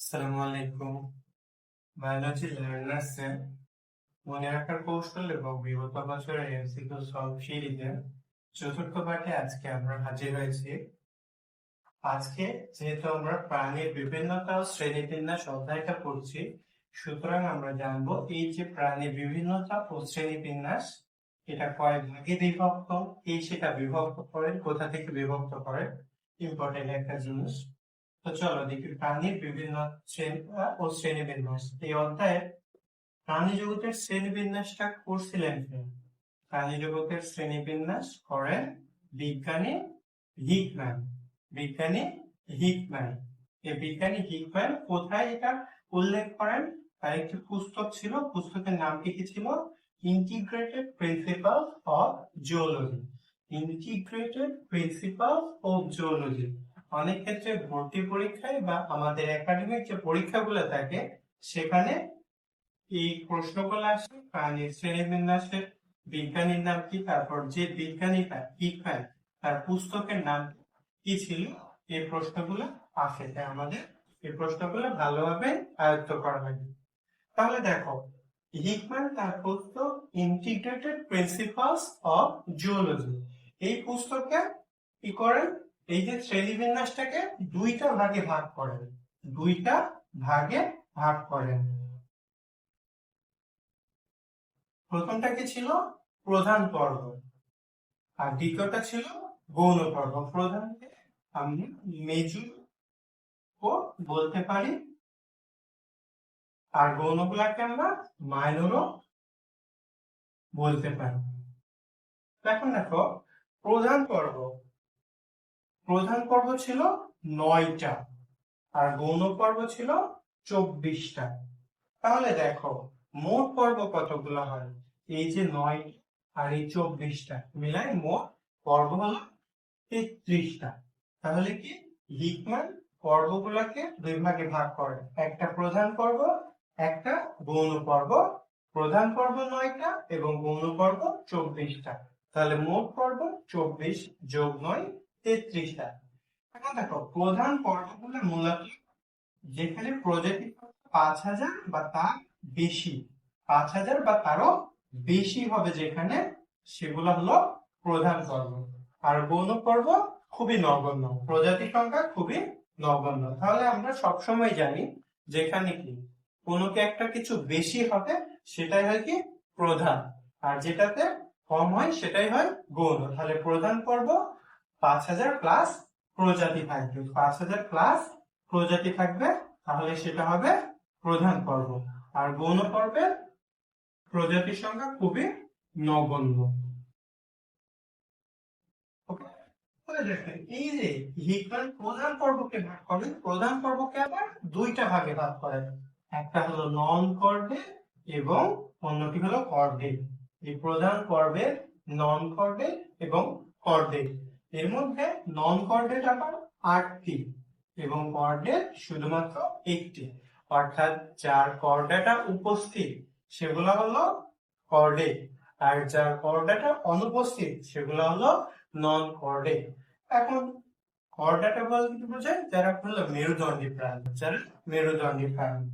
আসসালামু আলাইকুম। বায়োলজি লার্নার্সে মনে রাখার কৌশল এবং বিগত বছরের এমসিকিউ সলভ সিরিজের চতুর্থ পাঠে আজকে আমরা হাজির হয়েছি। আজকে যেহেতু আমরা প্রাণীর বিভিন্নতা ও শ্রেণীবিন্যাস অধ্যায়টা পড়ছি, সুতরাং আমরা জানবো এই যে প্রাণীর বিভিন্নতা ও শ্রেণীবিন্যাস এটা কয় ভাগে বিভক্ত, সেটা বিভক্ত করে, কোথা থেকে বিভক্ত করে, ইম্পর্টেন্ট একটা জিনিস। তো চলো দেখি প্রাণীর বিভিন্ন শ্রেণী ও শ্রেণীবিন্যাস। এই অধ্যায়ে প্রাণী জগতের শ্রেণীবিন্যাসটা করছিলেন কে? প্রাণী জগতের শ্রেণীবিন্যাস করেন বিজ্ঞানী হিকম্যান। বিজ্ঞানী হিকম্যান। এই বিজ্ঞানী হিকম্যান কোথায় এটা উল্লেখ করেন? তার একটি পুস্তক ছিল, পুস্তকের নাম কি ছিল? Integrated principal of zoology. Integrated principal of zoology. অনেক ক্ষেত্রে ভর্তি পরীক্ষায় বা আমাদের একাডেমিক যে পরীক্ষাগুলো থাকে সেখানে এই প্রশ্নগুলো আসে। প্রাণীর শ্রেণীবিন্যাসের বিজ্ঞানীর নাম কি, তারপর যে বিজ্ঞানীটা হিকম্যান তার পুস্তকের নাম কি ছিল, এই প্রশ্নগুলো আসে। তাই আমাদের এই প্রশ্নগুলো ভালোভাবে আয়ত্ত করা হয়। তাহলে দেখো, হিকম্যান তার পুস্তক ইন্টিগ্রেটেড প্রিন্সিপালস অফ জুওলজি, এই পুস্তকে কি করেন? এই যে শ্রেণীবিন্যাসটাকে দুইটা ভাগে ভাগ করেন। দুইটা ভাগে ভাগ করেন। প্রথমটা কি ছিল? প্রধান পর্ব, আর দ্বিতীয়টা ছিল গৌণ পর্ব। প্রধানকে আমি মেজর ও বলতে পারি, আর গৌণগুলাকে আমরা মাইনরও বলতে পারি। এখন দেখো, প্রধান পর্ব প্রধান পর্ব ছিল 9টা, আর গৌণ পর্ব ছিল 24টা। তাহলে দেখো মোট পর্ব কতগুলো হয়? এই যে 9 আর এই 24টা মিলাই মোট পর্ব হলো 33টা। তাহলে কি হিকম্যান পর্বগুলোকে দুই ভাগে ভাগ করে, একটা প্রধান পর্ব, একটা গৌণ পর্ব। প্রধান পর্ব 9টা এবং গৌণ পর্ব 24টা। তাহলে মোট পর্ব 24 যোগ 9 33টা। এখন দেখো প্রধান পর্বগুলো মূলত যেখানে প্রজাতি 5000 বা তার বেশি, 5000 বা তারও বেশি হবে যেখানে, সেগুলো হলো প্রধান পর্ব। আর গৌণ পর্ব খুবই নগণ্য, প্রজাতি সংখ্যা খুবই নগণ্য। তাহলে আমরা সবসময় জানি যেখানে কি কোনো কি একটা কিছু বেশি হবে সেটাই হয় কি প্রধান, আর যেটাতে কম হয় সেটাই হয় গৌণ। তাহলে প্রধান পর্ব 5000 প্লাস প্রজাতি থাকবে, 5000 প্লাস প্রজাতি থাকবে, তাহলে সেটা হবে প্রধান পর্ব। আর গৌণ পর্বের প্রজাতির সংখ্যা খুবই নগণ্য। এই যে হিকম্যান প্রধান পর্বকে ভাগ করেন, প্রধান পর্বকে আবার দুইটা ভাগে ভাগ করেন। একটা হলো নন কর্ডেট এবং অন্যটি হলো কর্ডেট। এই প্রধান পর্বের নন কর্ডেট এবং কর্ডেট, এর মধ্যে নন কর্ডেট আবার 8টি এবং কর্ডেট শুধুমাত্র 1টি। অর্থাৎ যার কর্ডেটা উপস্থিত সেগুলো হলো কর্ডেট, আর যার কর্ডেটা অনুপস্থিত সেগুলো হলো নন কর্ডেট। এখন কর্ডেটা বলতে কি বোঝায়? যারা হলো মেরুদণ্ডী প্রাণী, যারা মেরুদণ্ডী প্রাণী।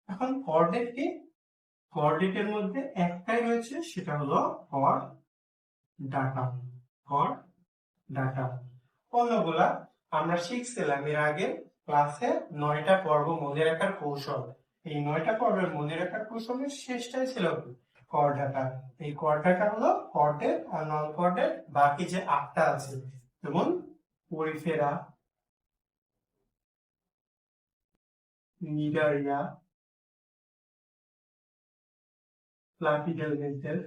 এখন কর্ডেট কি? কর্ডেটের মধ্যে একটাই রয়েছে, সেটা হলো কর ডাটা। কর ডাটা অন্যগুলা আমরা শিখছিলাম এর আগে ক্লাসে 9টা পর্ব মনে রাখার কৌশল। এই 9টা পর্বের মনে রাখার কৌশলের শেষটাই ছিল কর ডাটা। এই কর ডাটা হলো কর্ডেট আর নন কর্ডেট, বাকি যে 8টা আছে যেমন Porifera, Cnidaria, Platyhelminthes,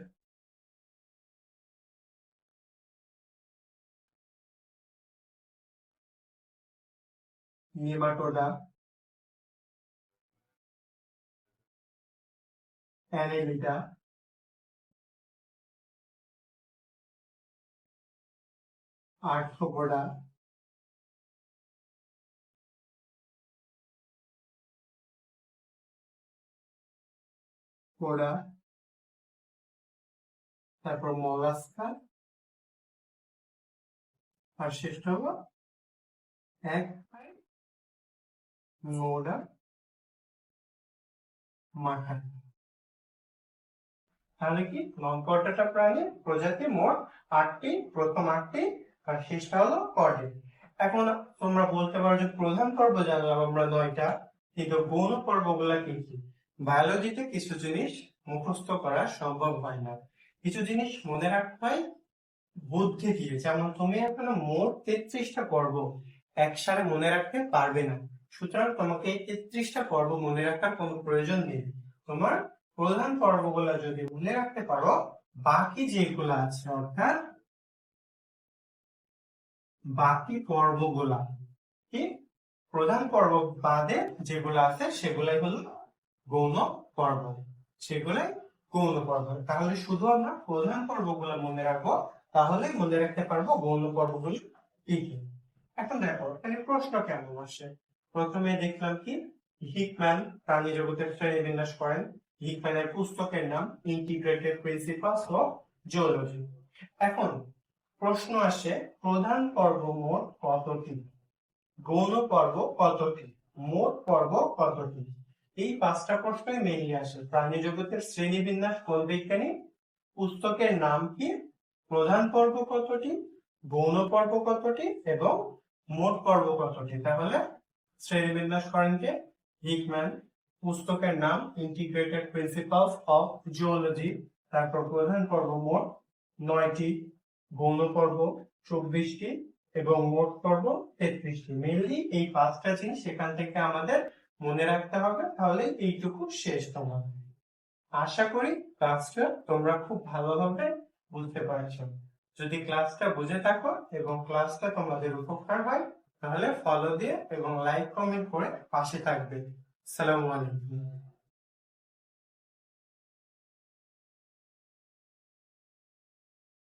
Nematoda, Annelida, Arthropoda, পোডা, তারপর মলাস্কা, আর শেষটা হলো এক নোডা মাখন। তাহলে কি লম্পটাটা প্রাণী প্রজাতি মোট 8টি, প্রথম 8টি আর শেষটা হলো কর্ডেট। এখন তোমরা বলতে পারো যে প্রধান পর্ব জানলাম আমরা 9টা, কিন্তু গৌণ পর্বগুলা কি কি? বায়োলজিতে কিছু জিনিস মুখস্থ করা সম্ভব হয় না, কিছু জিনিস মনে রাখতে হয় বুদ্ধি দিয়ে। যেমন তুমি এখন মোট 33টা পর্ব একসাথে মনে রাখতে পারবে না, সুতরাং তোমাকে এই 33টা পর্ব মনে রাখার কোনো প্রয়োজন নেই। তোমার প্রধান পর্বগুলো যদি মনে রাখতে পারো, বাকি যেগুলো আছে অর্থাৎ বাকি পর্বগুলা কি প্রধান পর্ব বাদে যেগুলো আছে সেগুলাই হলো গৌণ পর্ব, সেগুলাই গৌণ পর্ব। তাহলে শুধু আমরা প্রধান পর্বগুলো মনে রাখবো, তাহলে মনে রাখতে পারবো গৌণ পর্বগুলি কি কি। এখন দেখো এখানে প্রশ্ন কেমন আসে। প্রথমে দেখলাম কি হিকম্যান প্রাণী জগতের শ্রেণীবিন্যাস করেন। হিকম্যানের পুস্তকের নাম ইন্টিগ্রেটেড প্রিন্সিপালস অফ জুওলজি। এখন প্রশ্ন আসে প্রধান পর্ব মোট কতটি, গৌণ পর্ব কতটি, মোট পর্ব কতটি। এই 5টা প্রশ্নই মেইনলি আসে। প্রাণী জগতের শ্রেণীবিন্যাস কোন বৈজ্ঞানিক, পুস্তকের নাম কি, প্রধান পর্ব কতটি, গৌণ পর্ব কতটি এবং মোট পর্ব কতটি। তাহলে শ্রেণীবিন্যাস করেন কে? হিকম্যান। পুস্তকের নাম ইন্টিগ্রেটেড প্রিন্সিপালস অফ জুওলজি। তারপর প্রধান পর্ব মোট 9টি, গৌণ পর্ব 24টি এবং মোট পর্ব 33টি। মেইনলি এই 5টা জিনিস সেখান থেকে আমাদের মনে রাখতে হবে, তাহলে এইটুকু শেষ। তোমার আশা করি ক্লাসটা তোমরা খুব ভালোভাবে বুঝতে পারছো। যদি ক্লাসটা বুঝে থাকো এবং ক্লাসটা তোমাদের উপকার হয়, তাহলে ফলো দিয়ে এবং লাইক কমেন্ট করে পাশে থাকবে। আসসালামু আলাইকুম।